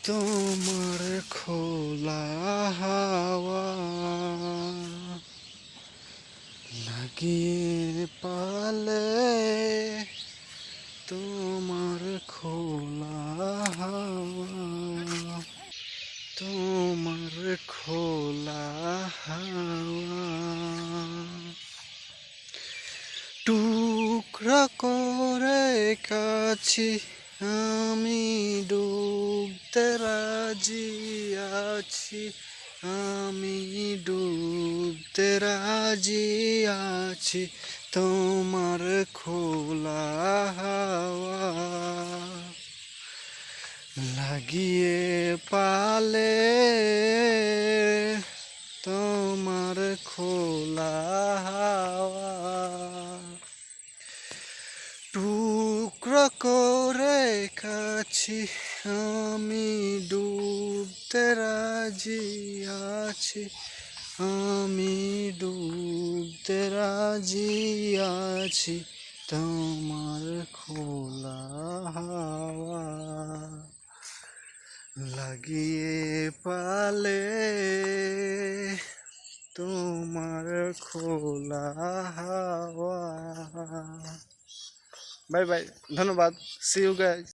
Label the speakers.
Speaker 1: তোমার খোলা হাওয়া লাগিয়ে পালে, তোমার খোলা হাওয়া, তোমার খোলা হাওয়া টুকরা করে কাছি আমি ডুবতে রাজি আছি, আমি ডুবতে রাজি আছি তোমার খোলা হাওয়া লাগিয়ে পালে, তোমার খোলা হাওয়া টুকরা করে কাছি আমি ডুবতে রাজি আছি, আমি ডুবতে রাজি আছি তোমার খোলা হাওয়া লাগিয়ে পালে, তোমার খোলা হাওয়া। বাই বাই, ধন্যবাদ, সি ইউ গাইস।